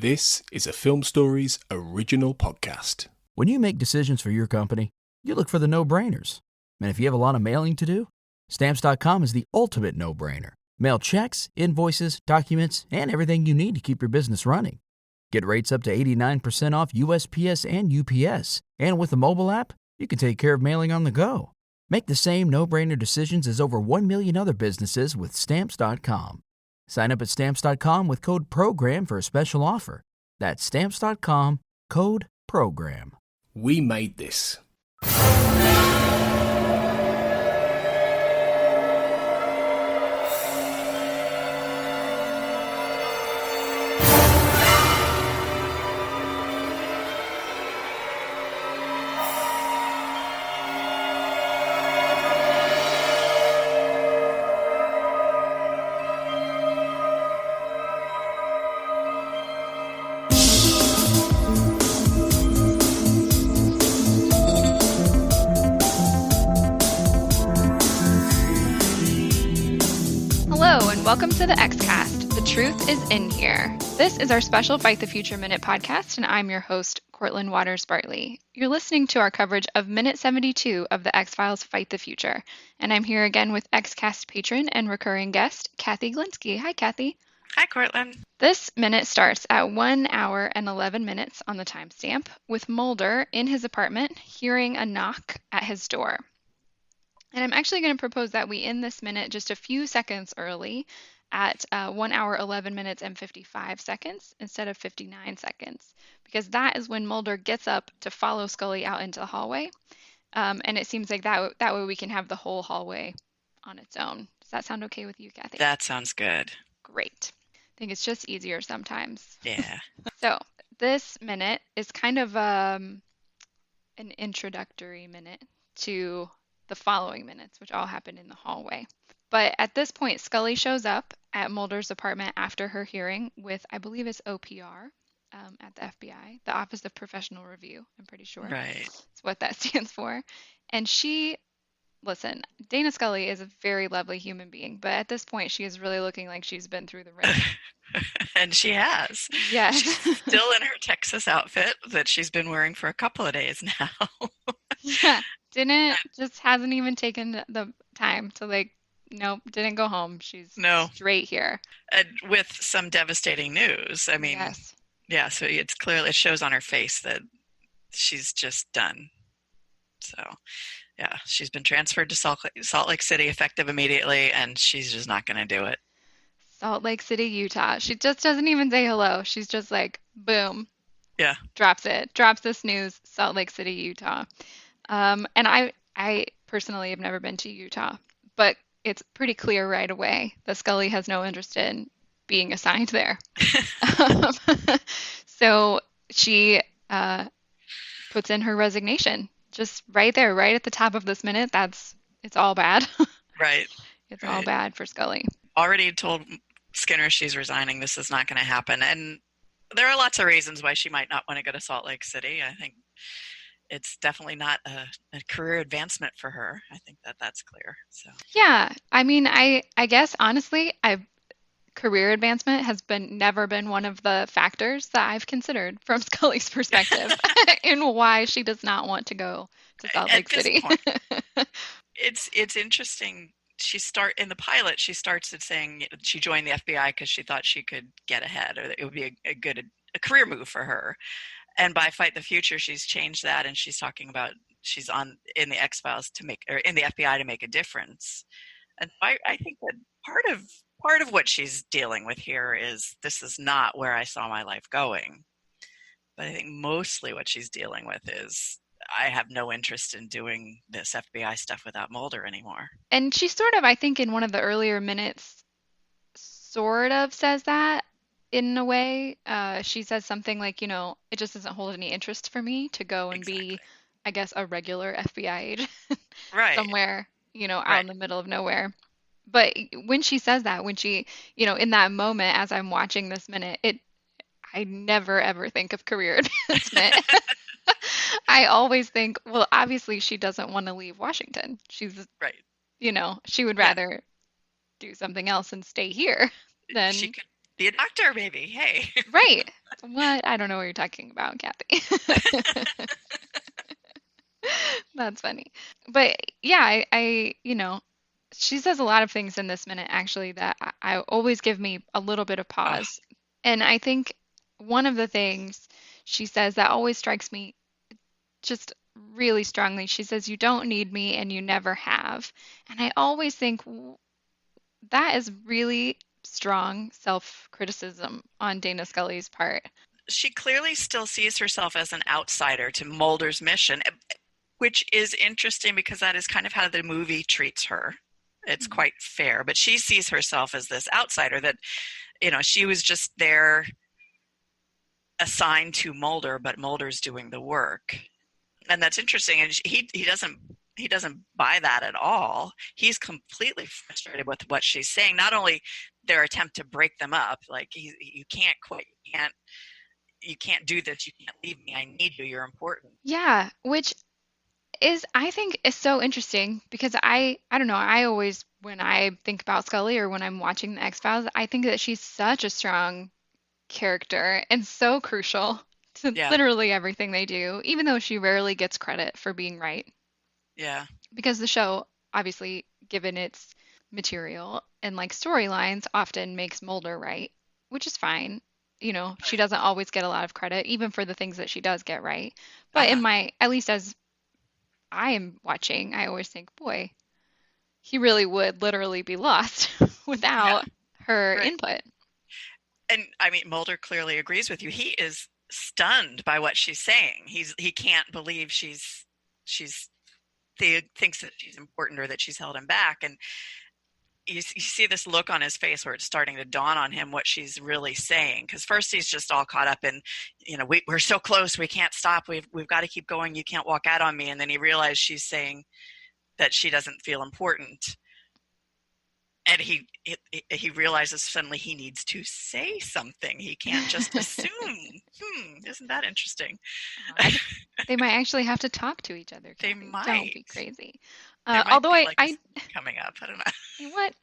This is a Film Stories original podcast. When you make decisions for your company, you look for the no-brainers. And if you have a lot of mailing to do, Stamps.com is the ultimate no-brainer. Mail checks, invoices, documents, and everything you need to keep your business running. Get rates up to 89% off USPS and UPS. And with the mobile app, you can take care of mailing on the go. Make the same no-brainer decisions as over 1 million other businesses with Stamps.com. Sign up at Stamps.com with code PROGRAM for a special offer. That's Stamps.com, code PROGRAM. We made this. Welcome to the Xcast. The truth is in here. This is our special Fight the Future Minute podcast, and I'm your host, Cortlan Waters Bartley. You're listening to our coverage of Minute 72 of the X-Files Fight the Future, and I'm here again with Xcast patron and recurring guest, Cathy Glinski. Hi, Cathy. Hi, Cortlan. This minute starts at 1 hour and 11 minutes on the timestamp, with Mulder in his apartment hearing a knock at his door. And I'm actually going to propose that we end this minute just a few seconds early at 1 hour, 11 minutes, and 55 seconds instead of 59 seconds, because that is when Mulder gets up to follow Scully out into the hallway. And it seems like that way we can have the whole hallway on its own. Does that sound okay with you, Cathy? That sounds good. Great. I think it's just easier sometimes. Yeah. So this minute is kind of an introductory minute to the following minutes, which all happen in the hallway. But at this point, Scully shows up at Mulder's apartment after her hearing with, I believe it's OPR at the FBI, the Office of Professional Review, I'm pretty sure. Right. That's what that stands for. And listen, Dana Scully is a very lovely human being, but at this point, she is really looking like she's been through the ringer. And she has. Yes. She's still in her Texas outfit that she's been wearing for a couple of days now. Yeah. Hasn't even taken the time to nope, didn't go home. She's straight here. With some devastating news. I mean, yes. Yeah, so it shows on her face that she's just done. So, yeah, she's been transferred to Salt Lake City effective immediately, and she's just not going to do it. Salt Lake City, Utah. She just doesn't even say hello. She's just like, boom. Yeah. Drops this news, Salt Lake City, Utah. And I personally have never been to Utah, but it's pretty clear right away that Scully has no interest in being assigned there. So she puts in her resignation just right there, right at the top of this minute. It's all bad. Right. It's all bad for Scully. Already told Skinner she's resigning. This is not going to happen. And there are lots of reasons why she might not want to go to Salt Lake City. I think it's definitely not a career advancement for her. I think that's clear. So yeah, I mean, I guess honestly, career advancement has never been one of the factors that I've considered from Scully's perspective in why she does not want to go to Salt Lake City. It's interesting. In the pilot, she starts it saying she joined the FBI because she thought she could get ahead, or that it would be a career move for her. And by Fight the Future, she's changed that, and she's talking about she's in the X-Files in the FBI to make a difference. And I think that part of what she's dealing with here is this is not where I saw my life going. But I think mostly what she's dealing with is I have no interest in doing this FBI stuff without Mulder anymore. And she sort of, I think, in one of the earlier minutes, sort of says that. In a way, she says something like, it just doesn't hold any interest for me to go and be, I guess, a regular FBI agent right. somewhere, out in the middle of nowhere. But when she says that, when she, in that moment, as I'm watching this minute, I never, ever think of career advancement. I always think, well, obviously she doesn't want to leave Washington. She's, right. She would rather do something else and stay here than Be a doctor, maybe. Hey. Right. What? I don't know what you're talking about, Cathy. That's funny. But yeah, she says a lot of things in this minute actually that I always give me a little bit of Oh, pause. And I think one of the things she says that always strikes me just really strongly, she says, "You don't need me and you never have." And I always think that is really strong self-criticism on Dana Scully's part. she clearly still sees herself as an outsider to Mulder's mission, which is interesting because that is kind of how the movie treats her. It's quite fair, but she sees herself as this outsider that, she was just there assigned to Mulder, but Mulder's doing the work. And that's interesting. And he doesn't buy that at all. He's completely frustrated with what she's saying. Not only their attempt to break them up, like you can't quit, you can't do this, you can't leave me, I need you, you're important. Yeah, which is I think is so interesting because I don't know, I always when I think about Scully or when I'm watching the X-Files, I think that she's such a strong character and so crucial to Yeah. literally everything they do, even though she rarely gets credit for being right. Yeah. Because the show, obviously, given its material and like storylines, often makes Mulder right, which is fine. She doesn't always get a lot of credit, even for the things that she does get right. But in at least as I am watching, I always think, boy, he really would literally be lost without her input. And I mean, Mulder clearly agrees with you. He is stunned by what she's saying. He can't believe he thinks that she's important or that she's held him back. And you see this look on his face where it's starting to dawn on him what she's really saying. Because first he's just all caught up in, we're so close, we can't stop, we've got to keep going, you can't walk out on me. And then he realized she's saying that she doesn't feel important. And he realizes suddenly he needs to say something. He can't just assume. Isn't that interesting? They might actually have to talk to each other. They Cathy. might. Don't be crazy. Although I coming up, I don't know. What?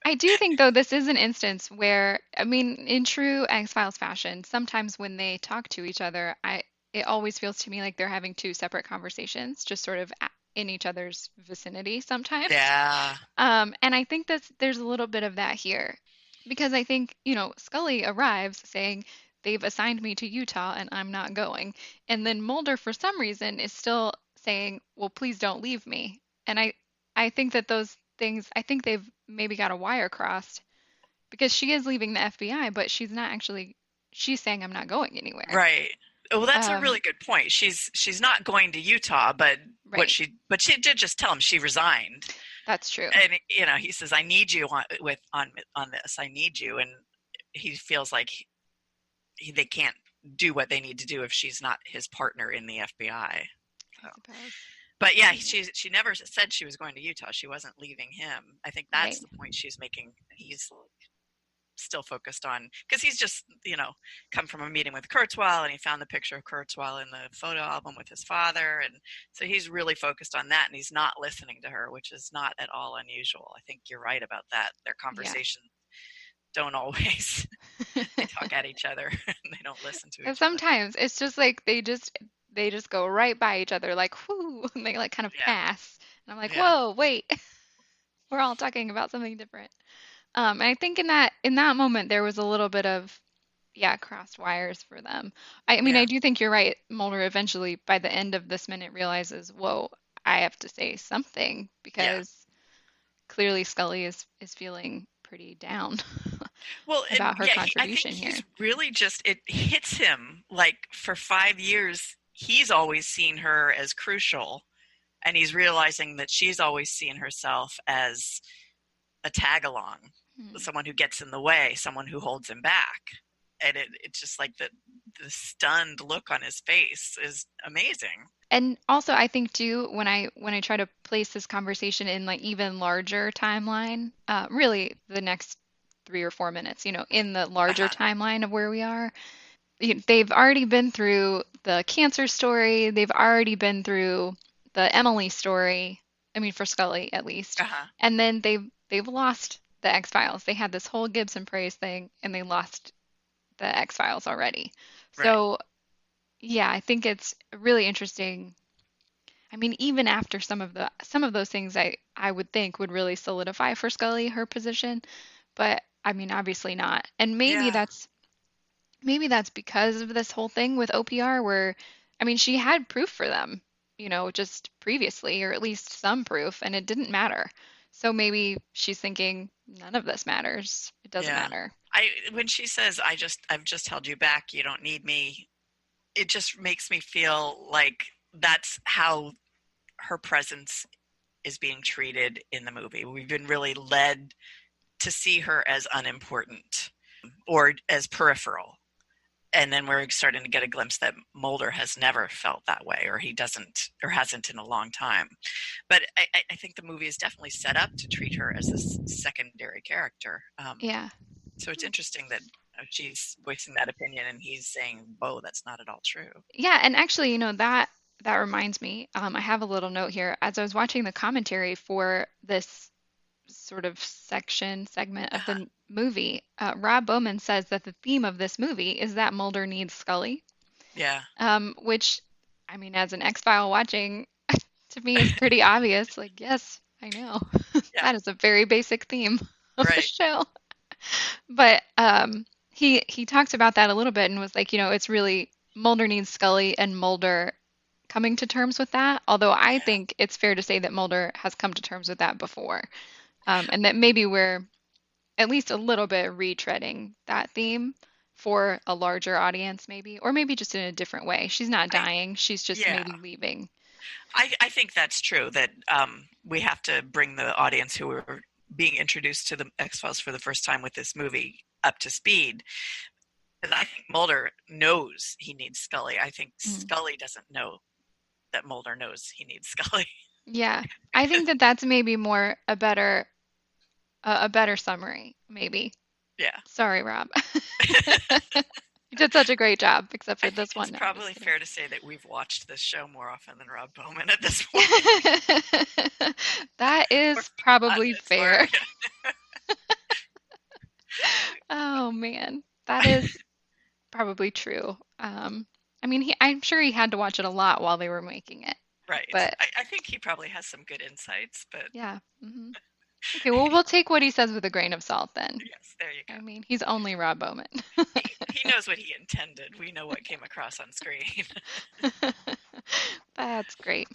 I do think though this is an instance where, I mean, in true X-Files fashion, sometimes when they talk to each other, it always feels to me like they're having two separate conversations, just sort of in each other's vicinity sometimes. Yeah. And I think there's a little bit of that here, because I think, Scully arrives saying they've assigned me to Utah and I'm not going. And then Mulder, for some reason, is still saying, well, please don't leave me. And I think that those things, I think they've maybe got a wire crossed, because she is leaving the FBI, but she's saying I'm not going anywhere. Right. Well, that's a really good point. She's not going to Utah, but right. she did just tell him she resigned. That's true. And he says, I need you on this. I need you. And he feels like they can't do what they need to do if she's not his partner in the FBI. So. But yeah, she never said she was going to Utah. She wasn't leaving him. I think that's the point she's making. He's still focused on, because he's just, come from a meeting with Kurzweil, and he found the picture of Kurzweil in the photo album with his father. And so he's really focused on that, and he's not listening to her, which is not at all unusual. I think you're right about that. Their conversations don't always they talk at each other and they don't listen to each other. Sometimes it's just like they just go right by each other, like whoo, and they like kind of pass. And I'm like, whoa, wait, we're all talking about something different. And I think in that moment there was a little bit of crossed wires for them. I mean, I do think you're right. Mulder eventually, by the end of this minute, realizes, whoa, I have to say something, because clearly Scully is feeling pretty down about her contribution I think here. He's really it hits him like for 5 years he's always seen her as crucial, and he's realizing that she's always seen herself as a tag along, someone who gets in the way, someone who holds him back. And it's just like the stunned look on his face is amazing. And also, I think too, when I try to place this conversation in like even larger timeline, really the next 3 or 4 minutes, in the larger timeline of where we are, they've already been through the cancer story. They've already been through the Emily story. I mean, for Scully at least. And then they've lost the X-Files. They had this whole Gibson praise thing, and they lost the X-Files already. Right. So, yeah, I think it's really interesting. I mean, even after some of those things I would think would really solidify for Scully her position, but I mean, obviously not. And maybe Yeah. that's because of this whole thing with OPR where, I mean, she had proof for them, just previously, or at least some proof, and it didn't matter. So maybe she's thinking none of this matters. It doesn't matter. When she says, I've just held you back, you don't need me, it just makes me feel like that's how her presence is being treated in the movie. We've been really led to see her as unimportant or as peripheral. And then we're starting to get a glimpse that Mulder has never felt that way, or he doesn't, or hasn't in a long time. But I think the movie is definitely set up to treat her as this secondary character. Yeah. So it's interesting that she's voicing that opinion and he's saying, whoa, that's not at all true. Yeah, and actually, that reminds me, I have a little note here. As I was watching the commentary for this sort of segment of the movie, Rob Bowman says that the theme of this movie is that Mulder needs Scully. Yeah. Which, I mean, as an X-File watching, to me is pretty obvious. Like, yes, I know. Yeah. That is a very basic theme of the Right. show. But he talked about that a little bit and was like, it's really Mulder needs Scully and Mulder coming to terms with that. Although I think it's fair to say that Mulder has come to terms with that before. And that maybe we're at least a little bit retreading that theme for a larger audience, maybe, or maybe just in a different way. She's not dying. She's just maybe leaving. I think that's true, that we have to bring the audience who are being introduced to the X-Files for the first time with this movie up to speed. Because I think Mulder knows he needs Scully. I think Scully doesn't know that Mulder knows he needs Scully. Yeah. I think that that's maybe more a better summary, maybe. Yeah. Sorry, Rob. You did such a great job, except for this one. It's probably fair to say that we've watched this show more often than Rob Bowman at this point. That is probably fair. Oh, man. That is probably true. I mean, I'm sure he had to watch it a lot while they were making it. Right. But I think he probably has some good insights, but... Yeah. Mm-hmm. Okay, well, we'll take what he says with a grain of salt then. Yes, there you go. I mean, he's only Rob Bowman. He knows what he intended. We know what came across on screen. That's great.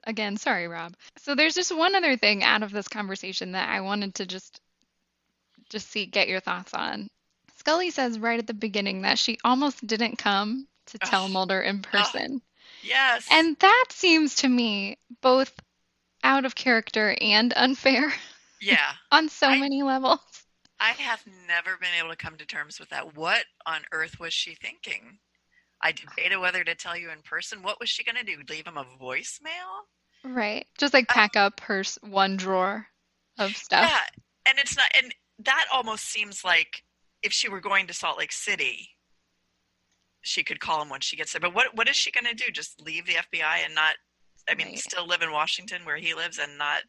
Again, sorry, Rob. So there's just one other thing out of this conversation that I wanted to just get your thoughts on. Scully says right at the beginning that she almost didn't come to tell Mulder in person. Yes. And that seems to me both out of character and unfair. Yeah. On so many levels. I have never been able to come to terms with that. What on earth was she thinking? I debated whether to tell you in person. What was she going to do? Leave him a voicemail? Right. Just like pack up her one drawer of stuff. Yeah. And it's not, and that almost seems like if she were going to Salt Lake City, she could call him when she gets there. But what is she going to do? Just leave the FBI and not, I mean, still live in Washington where he lives and not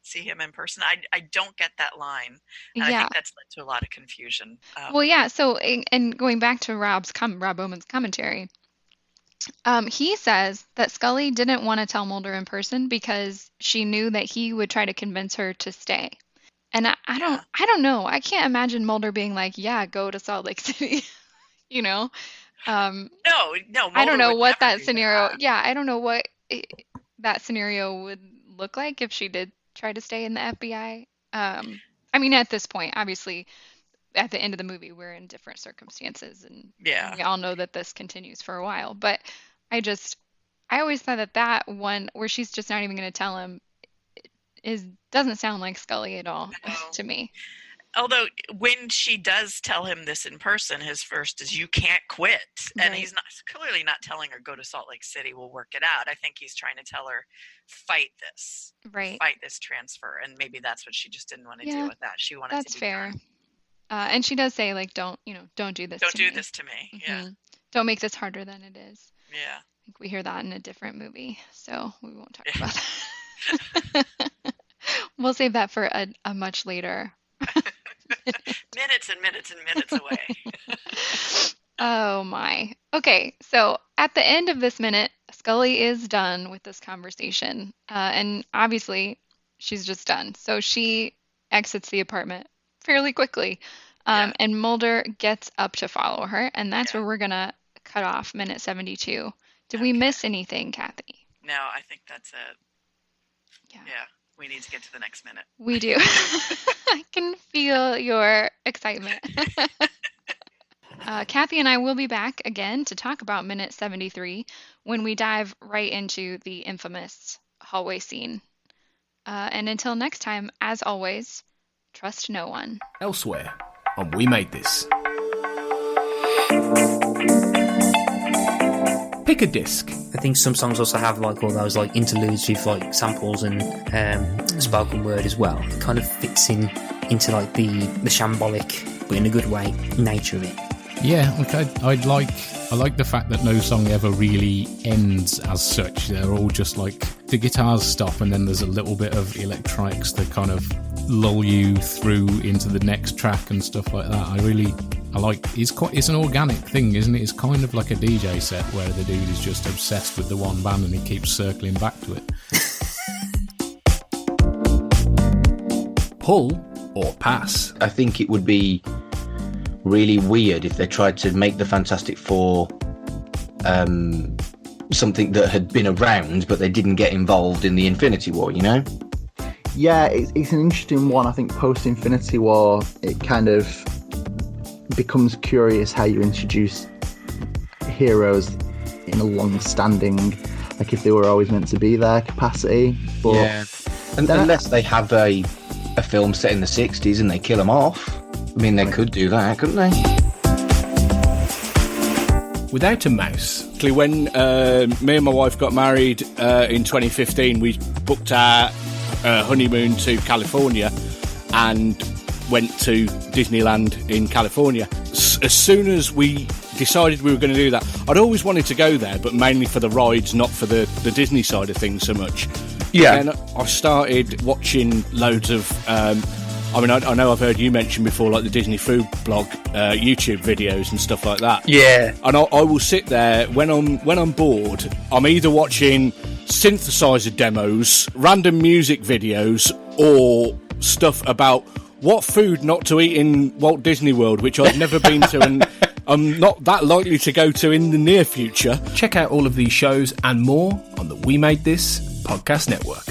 see him in person? I don't get that line. And I think that's led to a lot of confusion. Well, yeah. So, and going back to Rob Bowman's commentary, he says that Scully didn't want to tell Mulder in person because she knew that he would try to convince her to stay. And I don't know. I can't imagine Mulder being like, yeah, go to Salt Lake City, No, Mulder I don't know what that do scenario. that. Yeah, I don't know what that scenario would look like if she did try to stay in the FBI. I mean, at this point, obviously, at the end of the movie, we're in different circumstances, and we all know that this continues for a while. But I always thought that one where she's just not even going to tell him doesn't sound like Scully at all to me. Although when she does tell him this in person, his first is, you can't quit. And he's clearly not telling her, go to Salt Lake City, we'll work it out. I think he's trying to tell her, fight this. Right. Fight this transfer. And maybe that's what she just didn't want to deal with that. She wanted that's to be fair. done. And she does say, like, don't do this to me. Don't do this to me. Mm-hmm. Yeah. Don't make this harder than it is. Yeah. I think we hear that in a different movie, so we won't talk about that. We'll save that for a much later Minutes and minutes and minutes away. Oh my. Okay, so at the end of this minute, Scully is done with this conversation. And obviously, she's just done. So she exits the apartment fairly quickly. And Mulder gets up to follow her. And that's where we're going to cut off minute 72. Did we miss anything, Cathy? No, I think that's it. Yeah, we need to get to the next minute. We do. I can feel your excitement. Cathy and I will be back again to talk about minute 73 when we dive right into the infamous hallway scene. And until next time, as always, trust no one. Elsewhere on We Made This. Pick a disc. I think some songs also have like all those like interludes with like samples and spoken word as well. It kind of fits into like the shambolic, but in a good way, nature of it. Yeah, I like the fact that no song ever really ends as such. They're all just like the guitars stop and then there's a little bit of electronics to kind of lull you through into the next track and stuff like that. I like it's an organic thing, isn't it? It's kind of like a DJ set where the dude is just obsessed with the one band and he keeps circling back to it. Pull or pass? I think it would be really weird if they tried to make the Fantastic Four something that had been around but they didn't get involved in the Infinity War, you know? Yeah, it's an interesting one. I think post-Infinity War, it kind of becomes curious how you introduce heroes in a long-standing, like if they were always meant to be there capacity. But yeah, and unless they have a film set in the 60s and they kill them off. I mean, they could do that, couldn't they? Without a mouse. When me and my wife got married in 2015, we booked our honeymoon to California and went to Disneyland in California. As soon as we decided we were going to do that, I'd always wanted to go there, but mainly for the rides, not for the Disney side of things so much. Yeah. And I started watching loads of... I know I've heard you mention before, like the Disney food blog, YouTube videos and stuff like that. Yeah. And I will sit there when I'm bored. I'm either watching synthesizer demos, random music videos, or stuff about what food not to eat in Walt Disney World, which I've never been to and I'm not that likely to go to in the near future. Check out all of these shows and more on the We Made This podcast network.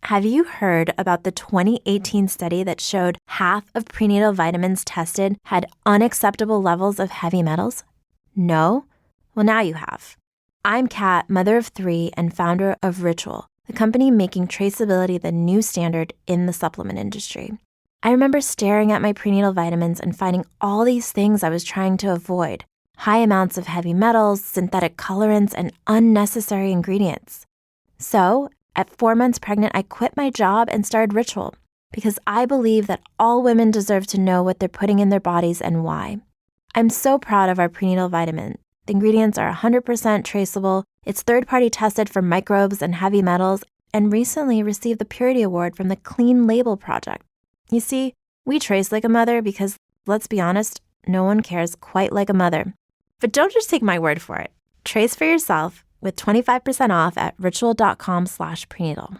Have you heard about the 2018 study that showed half of prenatal vitamins tested had unacceptable levels of heavy metals? No? Well, now you have. I'm Kat, mother of 3 and founder of Ritual, the company making traceability the new standard in the supplement industry. I remember staring at my prenatal vitamins and finding all these things I was trying to avoid: high amounts of heavy metals, synthetic colorants, and unnecessary ingredients. So, at 4 months pregnant, I quit my job and started Ritual because I believe that all women deserve to know what they're putting in their bodies and why. I'm so proud of our prenatal vitamin. The ingredients are 100% traceable, it's third-party tested for microbes and heavy metals, and recently received the Purity Award from the Clean Label Project. You see, we trace like a mother because, let's be honest, no one cares quite like a mother. But don't just take my word for it. Trace for yourself with 25% off at ritual.com/prenatal.